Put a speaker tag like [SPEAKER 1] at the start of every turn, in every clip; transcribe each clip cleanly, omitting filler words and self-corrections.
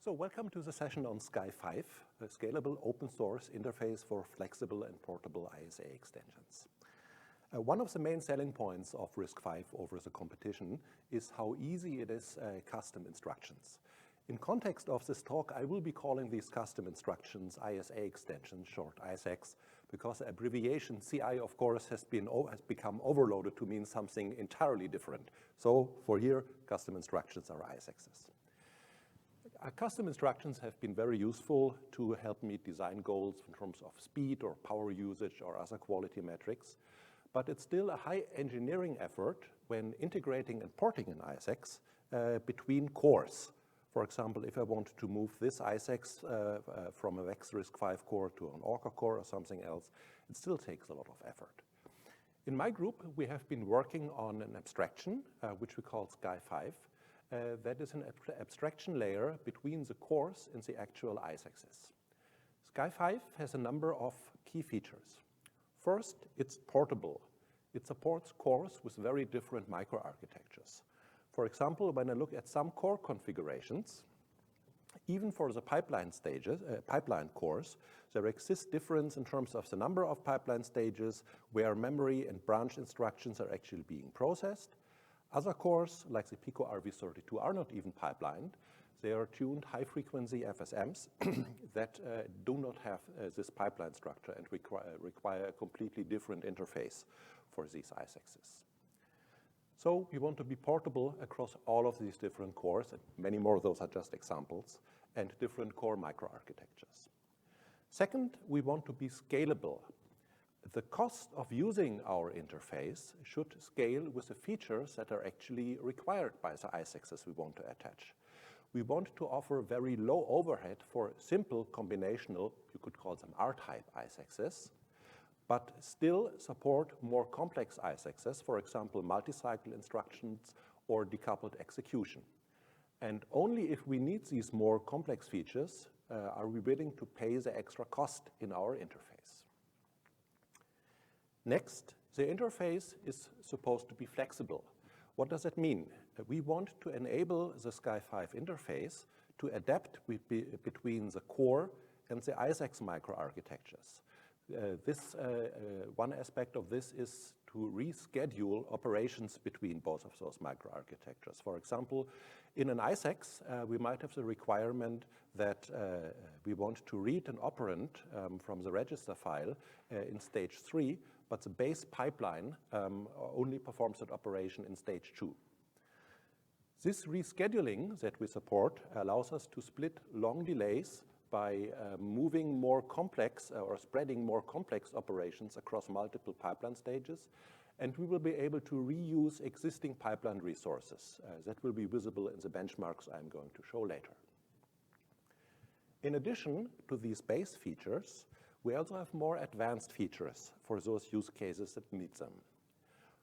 [SPEAKER 1] So welcome to the session on SCAIE-V, a scalable open source interface for flexible and portable ISA extensions. One of the main selling points of RISC-V over the competition is how easy it is custom instructions. In context of this talk, I will be calling these custom instructions ISA extensions, short ISAX, because the abbreviation CI, of course, has become overloaded to mean something entirely different. So for here, custom instructions are ISAXs. Custom instructions have been very useful to help meet design goals in terms of speed or power usage or other quality metrics, but it's still a high engineering effort when integrating and porting an ISAX between cores. For example, if I want to move this ISAX from a VEX RISC-V core to an Orca core or something else, it still takes a lot of effort. In my group, we have been working on an abstraction, which we call SCAIE-V, that is an abstraction layer between the cores and the actual ISAXs. SCAIE-V has a number of key features. First, it's portable. It supports cores with very different microarchitectures. For example, when I look at some core configurations, even for the pipeline cores, there exists difference in terms of the number of pipeline stages where memory and branch instructions are actually being processed. Other cores, like the Pico RV32, are not even pipelined. They are tuned high-frequency FSMs that do not have this pipeline structure and require a completely different interface for these ISAXs. So we want to be portable across all of these different cores, and many more of those are just examples, and different core microarchitectures. Second, we want to be scalable. The cost of using our interface should scale with the features that are actually required by the ISAXs we want to attach. We want to offer very low overhead for simple combinational, you could call them R-type ISAXs, but still support more complex ISAXs, for example, multi-cycle instructions or decoupled execution. And only if we need these more complex features are we willing to pay the extra cost in our interface. Next, the interface is supposed to be flexible. What does that mean? We want to enable the SCAIE-V interface to adapt between the core and the ISAX microarchitectures. One aspect of this is to reschedule operations between both of those microarchitectures. For example, in an ISAX, we might have the requirement that we want to read an operand from the register file in stage 3, but the base pipeline only performs that operation in stage 2. This rescheduling that we support allows us to split long delays by moving more complex or spreading more complex operations across multiple pipeline stages, and we will be able to reuse existing pipeline resources. That will be visible in the benchmarks I'm going to show later. In addition to these base features, we also have more advanced features for those use cases that need them.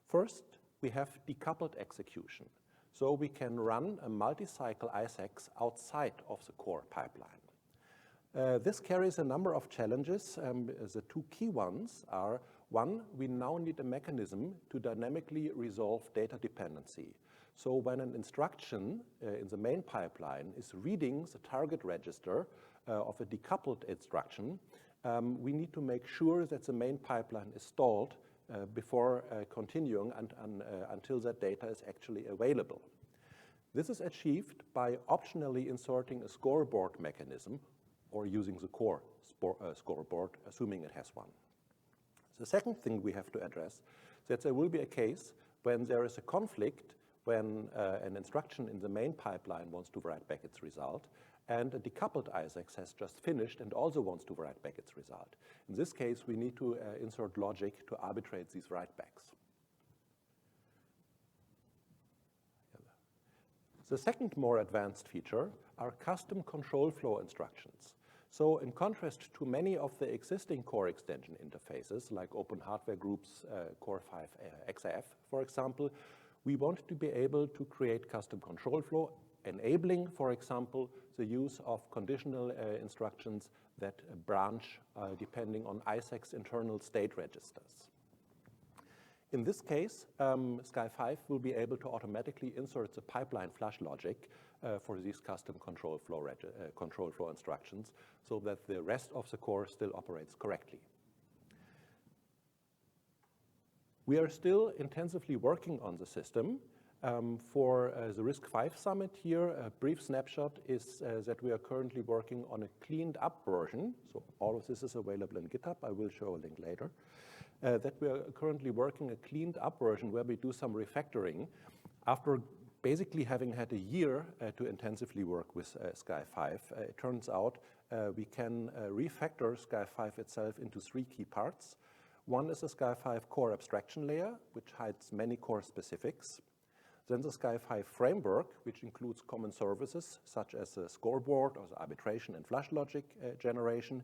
[SPEAKER 1] First, we have decoupled execution. So we can run a multi-cycle ISAX outside of the core pipeline. This carries a number of challenges. The two key ones are, one, we now need a mechanism to dynamically resolve data dependency. So when an instruction in the main pipeline is reading the target register of a decoupled instruction, we need to make sure that the main pipeline is stalled before continuing until that data is actually available. This is achieved by optionally inserting a scoreboard mechanism or using the core scoreboard, assuming it has one. The second thing we have to address is that there will be a case when there is a conflict when an instruction in the main pipeline wants to write back its result, and a decoupled ISAX has just finished and also wants to write back its result. In this case, we need to insert logic to arbitrate these write-backs. The second more advanced feature are custom control flow instructions. So in contrast to many of the existing core extension interfaces, like Open Hardware Group's Core5 XAF, for example, we want to be able to create custom control flow, enabling, for example, the use of conditional instructions that branch depending on ISAX internal state registers. In this case, SCAIE-V will be able to automatically insert the pipeline flush logic for these custom control flow instructions so that the rest of the core still operates correctly. We are still intensively working on the system. For the RISC-V summit here, a brief snapshot is that we are currently working on a cleaned up version. So all of this is available in GitHub. I will show a link later. That we are currently working a cleaned up version where we do some refactoring. After basically having had a year to intensively work with SCAIE-V, it turns out we can refactor SCAIE-V itself into 3 key parts. One is the SCAIE-V core abstraction layer, which hides many core specifics. Then the SCAIE-V framework, which includes common services such as the scoreboard or the arbitration and flush logic generation.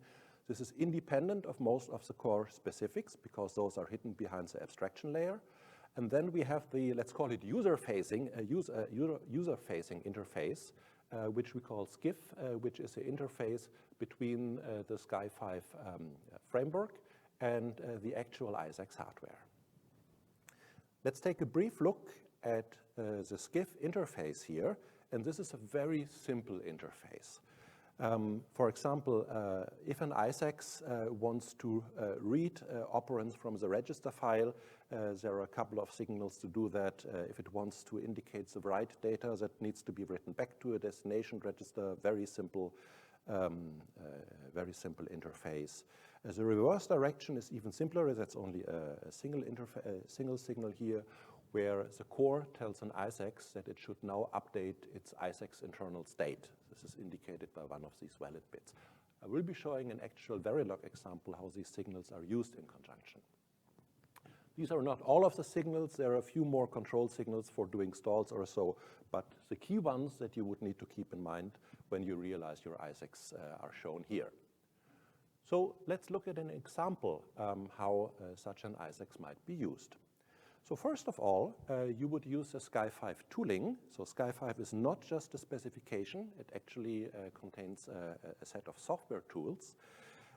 [SPEAKER 1] This is independent of most of the core specifics because those are hidden behind the abstraction layer. And then we have the, let's call it user-facing interface, which we call skiff, which is the interface between the SCAIE-V framework and the actual ISAX hardware. Let's take a brief look at the skiff interface here, and this is a very simple interface. For example, if an ISAX wants to read operands from the register file, there are a couple of signals to do that. If it wants to indicate the right data that needs to be written back to a destination register, very simple interface. The reverse direction is even simpler. That's only a single signal here, where the core tells an ISAX that it should now update its ISAX internal state. This is indicated by one of these valid bits. I will be showing an actual verilog example how these signals are used in conjunction. These are not all of the signals. There are a few more control signals for doing stalls or so, but the key ones that you would need to keep in mind when you realize your ISAX are shown here. So let's look at an example how such an ISAX might be used. So first of all, you would use a SCAIE-V tooling. So SCAIE-V is not just a specification. It actually contains a set of software tools.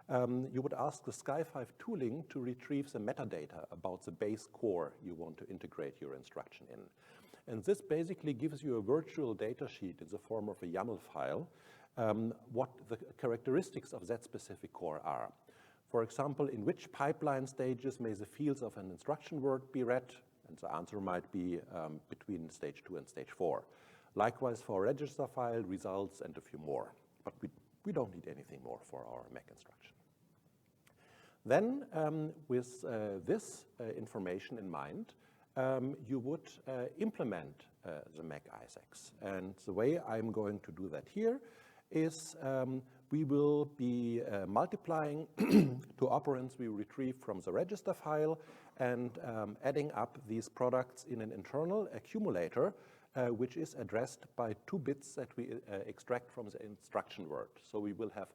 [SPEAKER 1] You would ask the SCAIE-V tooling to retrieve the metadata about the base core you want to integrate your instruction in. And this basically gives you a virtual data sheet in the form of a YAML file, what the characteristics of that specific core are. For example, in which pipeline stages may the fields of an instruction word be read? And the answer might be between stage 2 and stage 4. Likewise for register file, results, and a few more. But we don't need anything more for our Mac instruction. Then, with this information in mind, you would implement the Mac ISAX. And the way I'm going to do that here is we will be multiplying two operands we retrieve from the register file and adding up these products in an internal accumulator, which is addressed by 2 bits that we extract from the instruction word. So we will have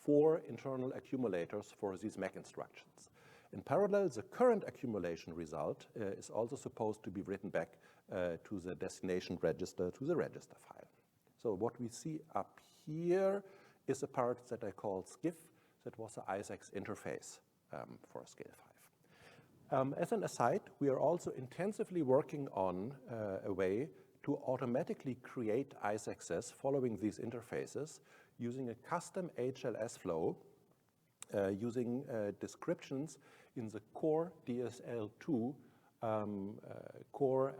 [SPEAKER 1] 4 internal accumulators for these Mac instructions. In parallel, the current accumulation result is also supposed to be written back to the destination register, to the register file. So what we see up here is a part that I call skiff. That was the ISAX interface for SCAIE-V. As an aside, we are also intensively working on a way to automatically create ISAXs following these interfaces using a custom HLS flow using descriptions in the core DSL2 core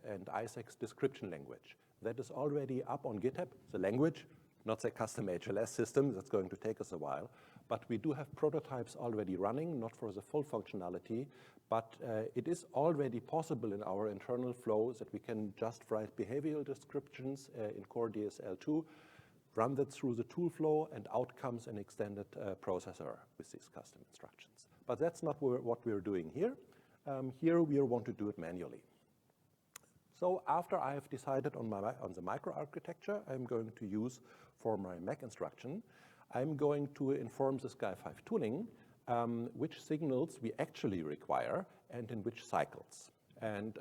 [SPEAKER 1] and ISAX description language. That is already up on GitHub, the language, not the custom HLS system. That's going to take us a while. But we do have prototypes already running, not for the full functionality, but it is already possible in our internal flow that we can just write behavioral descriptions in core DSL2, run that through the tool flow, and out comes an extended processor with these custom instructions. But that's not what we're doing here. Here we want to do it manually. So after I have decided on the microarchitecture I'm going to use for my Mac instruction, I'm going to inform the SCAIE-V tooling which signals we actually require and in which cycles. And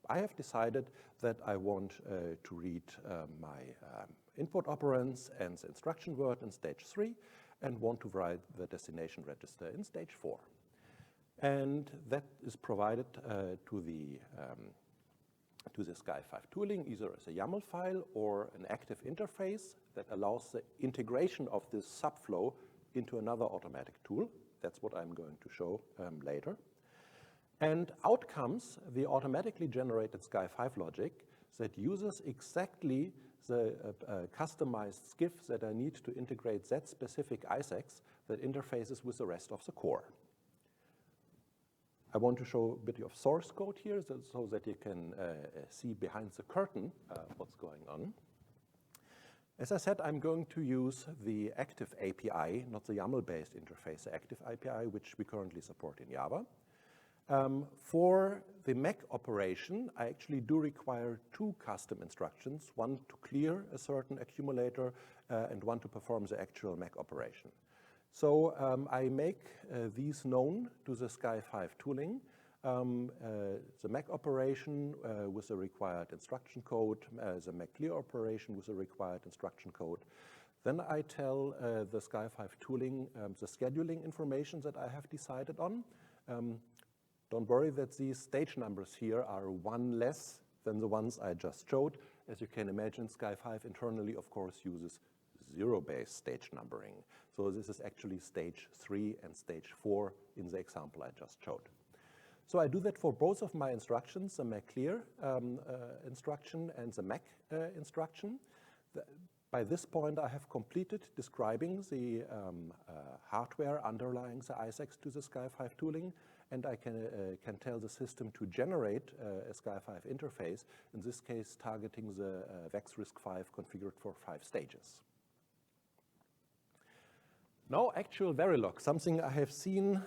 [SPEAKER 1] I have decided that I want to read my input operands and the instruction word in stage 3 and want to write the destination register in stage 4. And that is provided to the to the SCAIE-V tooling, either as a YAML file or an active interface that allows the integration of this subflow into another automatic tool. That's what I'm going to show later. And out comes the automatically generated SCAIE-V logic that uses exactly the customized skiff that I need to integrate that specific ISAX that interfaces with the rest of the core. I want to show a bit of source code here so that you can see behind the curtain what's going on. As I said, I'm going to use the active API, not the YAML-based interface, the active API, which we currently support in Java. For the Mac operation, I actually do require two custom instructions, one to clear a certain accumulator and one to perform the actual Mac operation. So I make these known to the SCAIE-V tooling, the Mac operation with the required instruction code, the Mac clear operation with the required instruction code. Then I tell the SCAIE-V tooling the scheduling information that I have decided on. Don't worry that these stage numbers here are one less than the ones I just showed. As you can imagine, SCAIE-V internally, of course, uses zero-based stage numbering. So this is actually stage 3 and stage 4 in the example I just showed. So I do that for both of my instructions, the Mac clear instruction and the Mac instruction. By this point, I have completed describing the hardware underlying the ISAX to the SCAIE-V tooling, and I can tell the system to generate a SCAIE-V interface, in this case targeting the VEX RISC-V configured for 5 stages. Now actual verilog, something I have seen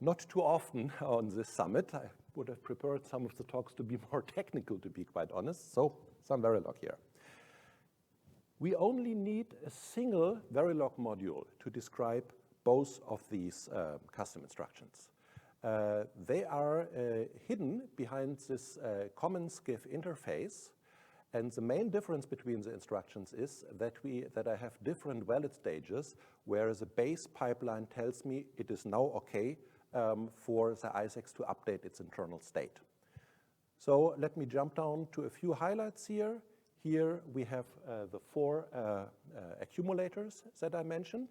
[SPEAKER 1] not too often on this summit. I would have prepared some of the talks to be more technical, to be quite honest, so some verilog here. We only need a single verilog module to describe both of these custom instructions. They are hidden behind this common skiff interface, and the main difference between the instructions is that I have different valid stages, where the base pipeline tells me it is now okay for the ISAX to update its internal state. So let me jump down to a few highlights here. Here we have the 4 accumulators that I mentioned.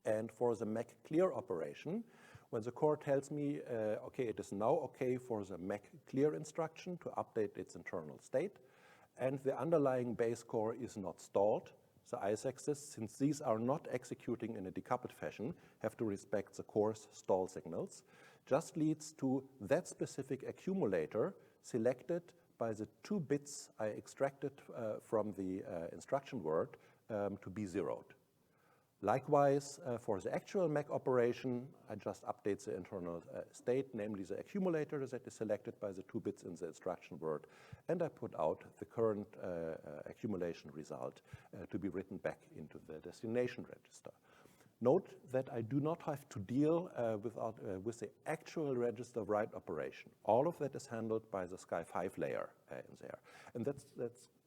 [SPEAKER 1] And for the Mac clear operation, when the core tells me, okay, it is now okay for the Mac clear instruction to update its internal state, and the underlying base core is not stalled, the ISAXs, since these are not executing in a decoupled fashion, have to respect the core's stall signals, just leads to that specific accumulator selected by the 2 bits I extracted from the instruction word to be zeroed. Likewise, for the actual Mac operation, I just update the internal state, namely the accumulator that is selected by the 2 bits in the instruction word, and I put out the current accumulation result to be written back into the destination register. Note that I do not have to deal with the actual register write operation. All of that is handled by the SCAIE-V layer in there. And that's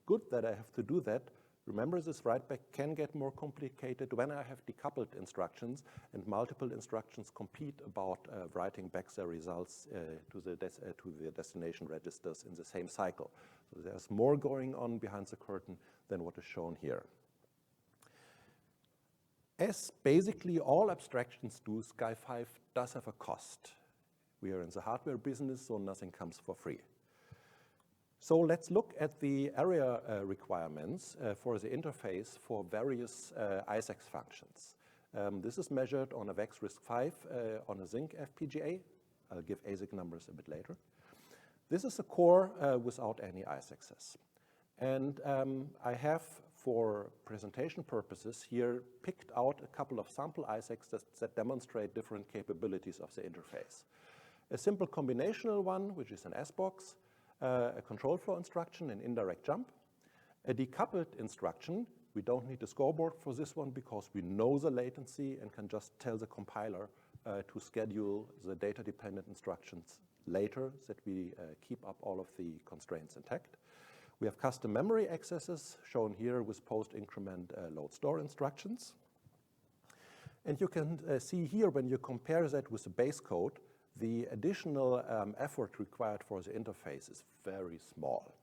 [SPEAKER 1] good that I have to do that. Remember, this write-back can get more complicated when I have decoupled instructions and multiple instructions compete about writing back their results to the destination registers in the same cycle. So there's more going on behind the curtain than what is shown here. As basically all abstractions do, SCAIE-V does have a cost. We are in the hardware business, so nothing comes for free. So let's look at the area requirements for the interface for various ISAX functions. This is measured on a VEX RISC-V on a Zinc FPGA. I'll give ASIC numbers a bit later. This is a core without any ISAXs. And I have, for presentation purposes here, picked out a couple of sample ISACs that demonstrate different capabilities of the interface. A simple combinational one, which is an S-box, a control flow instruction, an indirect jump, a decoupled instruction. We don't need a scoreboard for this one because we know the latency and can just tell the compiler to schedule the data-dependent instructions later, so that we keep up all of the constraints intact. We have custom memory accesses shown here with post-increment load store instructions. And you can see here, when you compare that with the base code, the additional effort required for the interface is very small.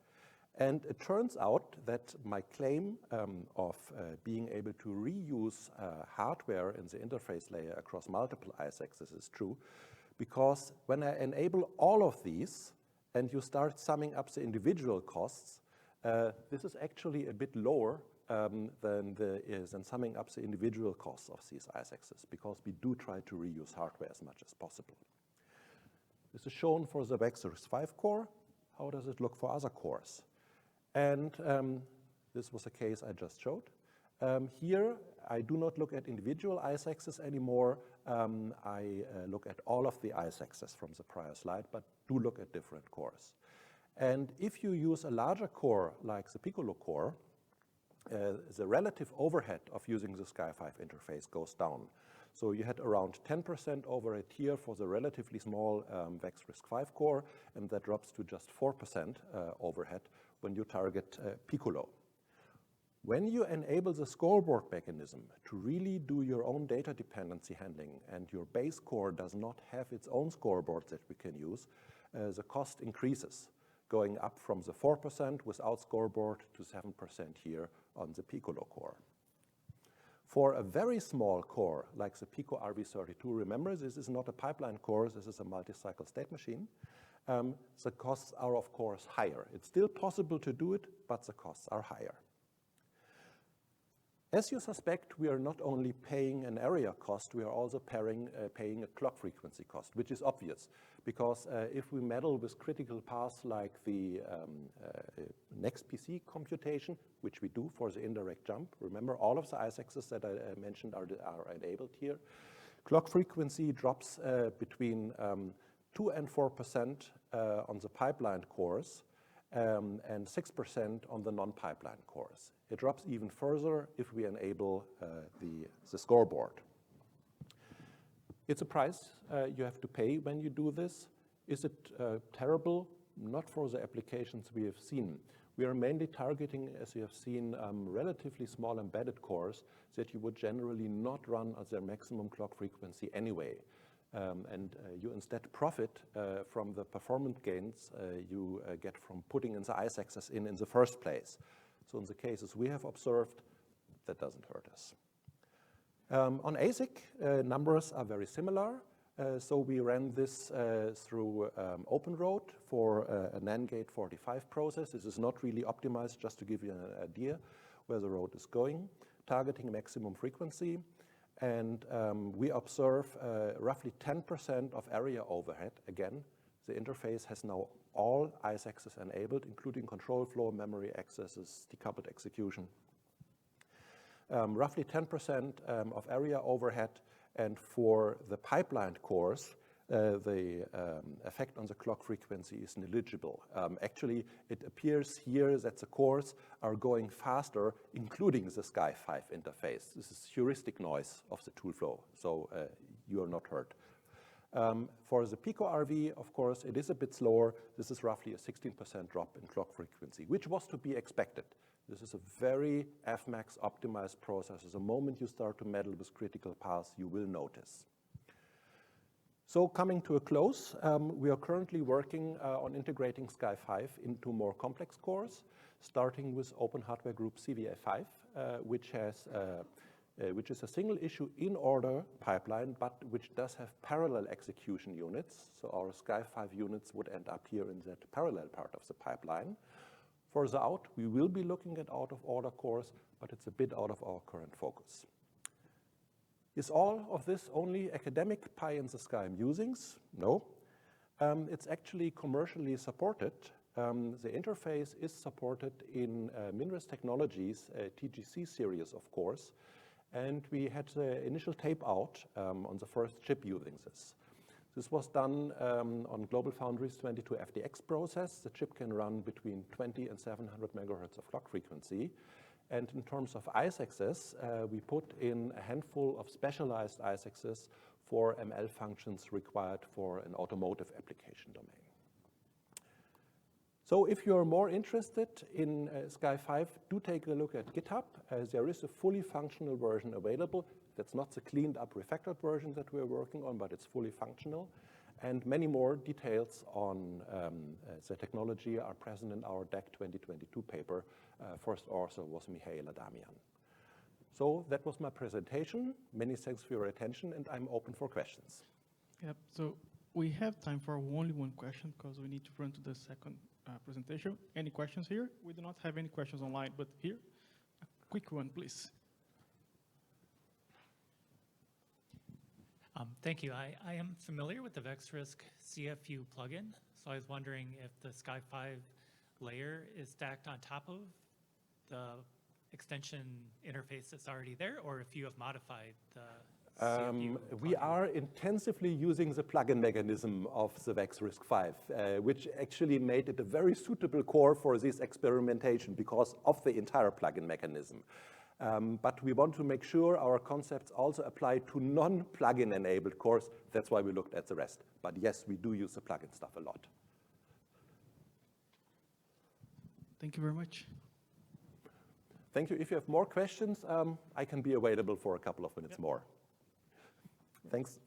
[SPEAKER 1] And it turns out that my claim of being able to reuse hardware in the interface layer across multiple ISAXs is true, because when I enable all of these and you start summing up the individual costs, this is actually a bit lower than summing up the individual costs of these ISAXs, because we do try to reuse hardware as much as possible. This is shown for the RISC-V core. How does it look for other cores? And this was a case I just showed. Here, I do not look at individual ISAXs anymore. I look at all of the ISAXs from the prior slide, but do look at different cores. And if you use a larger core like the Piccolo core, the relative overhead of using the SCAIE-V interface goes down. So you had around 10% overhead here for the relatively small VEX RISC-V core, and that drops to just 4% overhead when you target Piccolo. When you enable the scoreboard mechanism to really do your own data dependency handling and your base core does not have its own scoreboard that we can use, the cost increases, going up from the 4% without scoreboard to 7% here on the Piccolo core. For a very small core like the Pico RV32, remember this is not a pipeline core, this is a multi-cycle state machine, the costs are of course higher. It's still possible to do it, but the costs are higher. As you suspect, we are not only paying an area cost, we are also paying a clock frequency cost, which is obvious, because if we meddle with critical paths like the next PC computation, which we do for the indirect jump, remember all of the ISAXs that I mentioned are enabled here, clock frequency drops between 2 and 4% on the pipeline cores, and 6% on the non-pipeline cores. It drops even further if we enable the scoreboard. It's a price you have to pay when you do this. Is it terrible? Not for the applications we have seen. We are mainly targeting, as you have seen, relatively small embedded cores that you would generally not run at their maximum clock frequency anyway. And you instead profit from the performance gains you get from putting in the ISAXs in the first place. So in the cases we have observed, that doesn't hurt us. On ASIC, numbers are very similar. So we ran this through OpenRoad for a NAND gate 45 process. This is not really optimized, just to give you an idea where the road is going, targeting maximum frequency. And we observe roughly 10% of area overhead. Again, the interface has now all ISAXs enabled, including control flow, memory accesses, decoupled execution. Roughly 10% of area overhead, and for the pipeline cores, the effect on the clock frequency is negligible. Actually, it appears here that the cores are going faster, including the SCAIE-V interface. This is heuristic noise of the tool flow, so you are not hurt. For the Pico RV, of course, it is a bit slower. This is roughly a 16% drop in clock frequency, which was to be expected. This is a very Fmax optimized process. The moment you start to meddle with critical paths, you will notice. So coming to a close, we are currently working on integrating SCAIE-V into more complex cores, starting with Open Hardware Group CVA5, which is a single issue in order pipeline, but which does have parallel execution units. So our SCAIE-V units would end up here in that parallel part of the pipeline. Further out, we will be looking at out-of-order cores, but it's a bit out of our current focus. Is all of this only academic pie in the sky musings? No. It's actually commercially supported. The interface is supported in Minres Technologies, TGC series, of course, and we had the initial tape out on the first chip using this. This was done on GlobalFoundries 22FDX process. The chip can run between 20 and 700 megahertz of clock frequency. And in terms of ISAXs, we put in a handful of specialized ISAXs for ML functions required for an automotive application domain. So if you're more interested in SCAIE-V, do take a look at GitHub. There is a fully functional version available. That's not the cleaned up refactored version that we're working on, but it's fully functional. And many more details on the technology are present in our DEC 2022 paper. First author was Mihail Adamian. So that was my presentation. Many thanks for your attention, and I'm open for questions.
[SPEAKER 2] Yep, so we have time for only one question because we need to run to the second presentation. Any questions here? We do not have any questions online, but here, a quick one, please.
[SPEAKER 3] Thank you. I am familiar with the VexRisk CFU plugin, so I was wondering if the SCAIE-V layer is stacked on top of the extension interface that's already there, or if you have modified the CFU
[SPEAKER 1] we are intensively using the plugin mechanism of the VexRisk-V, which actually made it a very suitable core for this experimentation because of the entire plugin mechanism. But we want to make sure our concepts also apply to non-plugin enabled cores. That's why we looked at the rest. But yes, we do use the plugin stuff a lot.
[SPEAKER 2] Thank you very much.
[SPEAKER 1] Thank you. If you have more questions, I can be available for a couple of minutes more. Thanks.